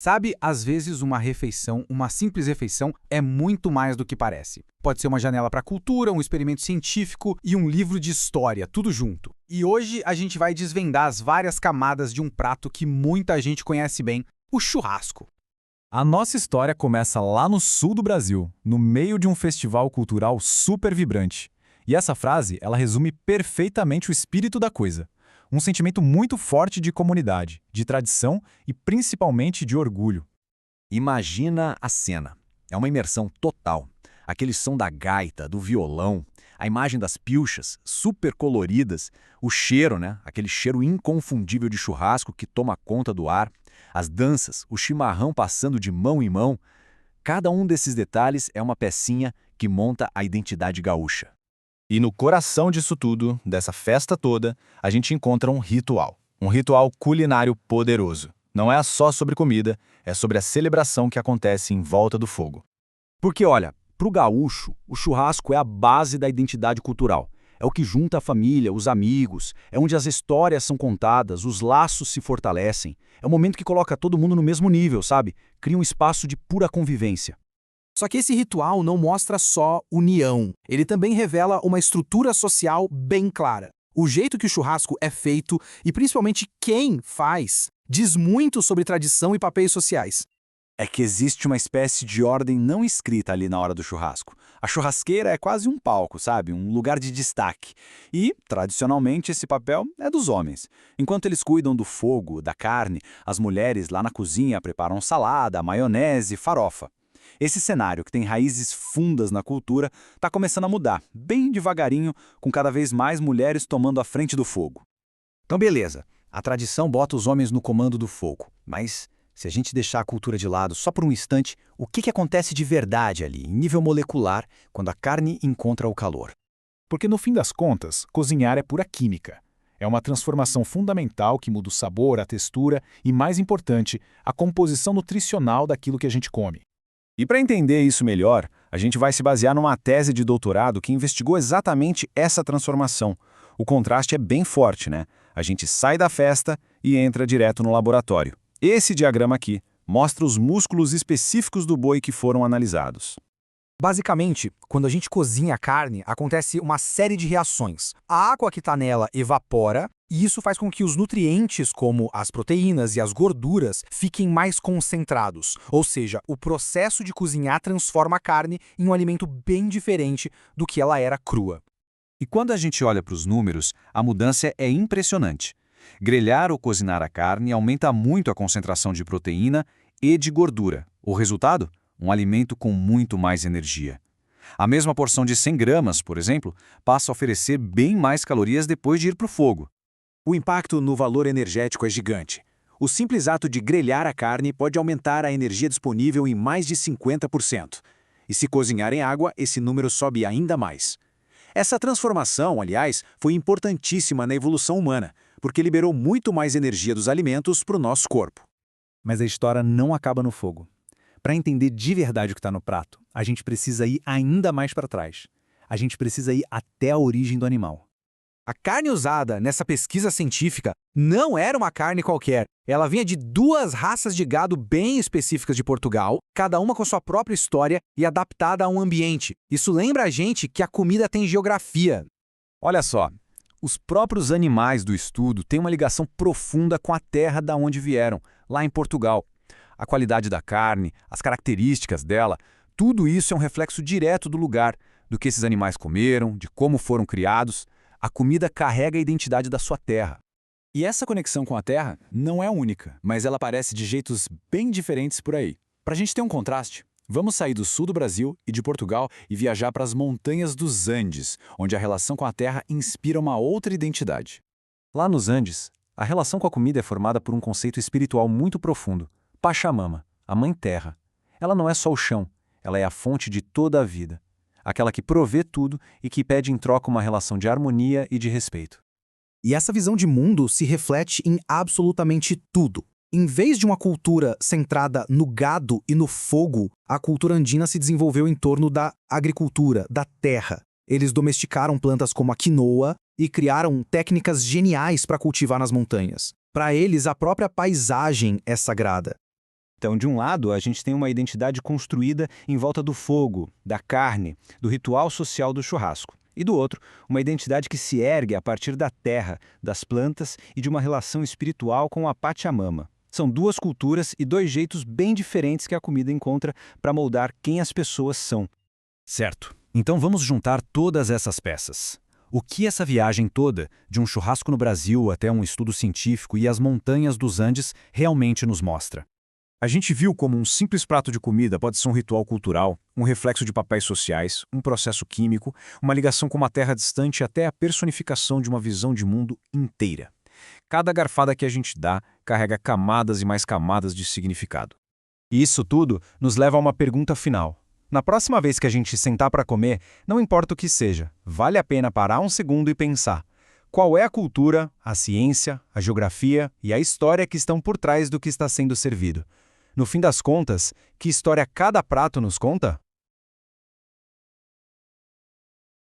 Sabe, às vezes uma refeição, uma simples refeição, é muito mais do que parece. Pode ser uma janela para a cultura, um experimento científico e um livro de história, tudo junto. E hoje a gente vai desvendar as várias camadas de um prato que muita gente conhece bem, o churrasco. A nossa história começa lá no sul do Brasil, no meio de um festival cultural super vibrante. E essa frase, ela resume perfeitamente o espírito da coisa. Um sentimento muito forte de comunidade, de tradição e principalmente de orgulho. Imagina a cena. É uma imersão total. Aquele som da gaita, do violão, a imagem das pilchas, super coloridas, o cheiro, né? Aquele cheiro inconfundível de churrasco que toma conta do ar, as danças, o chimarrão passando de mão em mão. Cada um desses detalhes é uma pecinha que monta a identidade gaúcha. E no coração disso tudo, dessa festa toda, a gente encontra um ritual culinário poderoso. Não é só sobre comida, é sobre a celebração que acontece em volta do fogo. Porque, olha, pro gaúcho, o churrasco é a base da identidade cultural. É o que junta a família, os amigos, é onde as histórias são contadas, os laços se fortalecem. É o momento que coloca todo mundo no mesmo nível, sabe? Cria um espaço de pura convivência. Só que esse ritual não mostra só união, ele também revela uma estrutura social bem clara. O jeito que o churrasco é feito e principalmente quem faz diz muito sobre tradição e papéis sociais. É que existe uma espécie de ordem não escrita ali na hora do churrasco. A churrasqueira é quase um palco, sabe? Um lugar de destaque. E, tradicionalmente, esse papel é dos homens. Enquanto eles cuidam do fogo, da carne, as mulheres lá na cozinha preparam salada, maionese, farofa. Esse cenário, que tem raízes fundas na cultura, está começando a mudar, bem devagarinho, com cada vez mais mulheres tomando a frente do fogo. Então beleza, a tradição bota os homens no comando do fogo, mas se a gente deixar a cultura de lado só por um instante, o que acontece de verdade ali, em nível molecular, quando a carne encontra o calor? Porque no fim das contas, cozinhar é pura química. É uma transformação fundamental que muda o sabor, a textura e, mais importante, a composição nutricional daquilo que a gente come. E para entender isso melhor, a gente vai se basear numa tese de doutorado que investigou exatamente essa transformação. O contraste é bem forte, né? A gente sai da festa e entra direto no laboratório. Esse diagrama aqui mostra os músculos específicos do boi que foram analisados. Basicamente, quando a gente cozinha a carne, acontece uma série de reações. A água que está nela evapora, e isso faz com que os nutrientes, como as proteínas e as gorduras, fiquem mais concentrados. Ou seja, o processo de cozinhar transforma a carne em um alimento bem diferente do que ela era crua. E quando a gente olha para os números, a mudança é impressionante. Grelhar ou cozinhar a carne aumenta muito a concentração de proteína e de gordura. O resultado? Um alimento com muito mais energia. A mesma porção de 100 gramas, por exemplo, passa a oferecer bem mais calorias depois de ir para o fogo. O impacto no valor energético é gigante. O simples ato de grelhar a carne pode aumentar a energia disponível em mais de 50%. E se cozinhar em água, esse número sobe ainda mais. Essa transformação, aliás, foi importantíssima na evolução humana, porque liberou muito mais energia dos alimentos para o nosso corpo. Mas a história não acaba no fogo. Para entender de verdade o que está no prato, a gente precisa ir ainda mais para trás. A gente precisa ir até a origem do animal. A carne usada nessa pesquisa científica não era uma carne qualquer. Ela vinha de duas raças de gado bem específicas de Portugal, cada uma com sua própria história e adaptada a um ambiente. Isso lembra a gente que a comida tem geografia. Olha só, os próprios animais do estudo têm uma ligação profunda com a terra da onde vieram, lá em Portugal. A qualidade da carne, as características dela, tudo isso é um reflexo direto do lugar, do que esses animais comeram, de como foram criados. A comida carrega a identidade da sua terra. E essa conexão com a terra não é única, mas ela aparece de jeitos bem diferentes por aí. Para a gente ter um contraste, vamos sair do sul do Brasil e de Portugal e viajar para as montanhas dos Andes, onde a relação com a terra inspira uma outra identidade. Lá nos Andes, a relação com a comida é formada por um conceito espiritual muito profundo. Pachamama, a Mãe Terra. Ela não é só o chão, ela é a fonte de toda a vida. Aquela que provê tudo e que pede em troca uma relação de harmonia e de respeito. E essa visão de mundo se reflete em absolutamente tudo. Em vez de uma cultura centrada no gado e no fogo, a cultura andina se desenvolveu em torno da agricultura, da terra. Eles domesticaram plantas como a quinoa e criaram técnicas geniais para cultivar nas montanhas. Para eles, a própria paisagem é sagrada. Então, de um lado, a gente tem uma identidade construída em volta do fogo, da carne, do ritual social do churrasco. E do outro, uma identidade que se ergue a partir da terra, das plantas e de uma relação espiritual com a Pachamama. São duas culturas e dois jeitos bem diferentes que a comida encontra para moldar quem as pessoas são. Certo. Então vamos juntar todas essas peças. O que essa viagem toda, de um churrasco no Brasil até um estudo científico e as montanhas dos Andes, realmente nos mostra? A gente viu como um simples prato de comida pode ser um ritual cultural, um reflexo de papéis sociais, um processo químico, uma ligação com uma terra distante e até a personificação de uma visão de mundo inteira. Cada garfada que a gente dá carrega camadas e mais camadas de significado. E isso tudo nos leva a uma pergunta final. Na próxima vez que a gente sentar para comer, não importa o que seja, vale a pena parar um segundo e pensar: qual é a cultura, a ciência, a geografia e a história que estão por trás do que está sendo servido? No fim das contas, que história cada prato nos conta?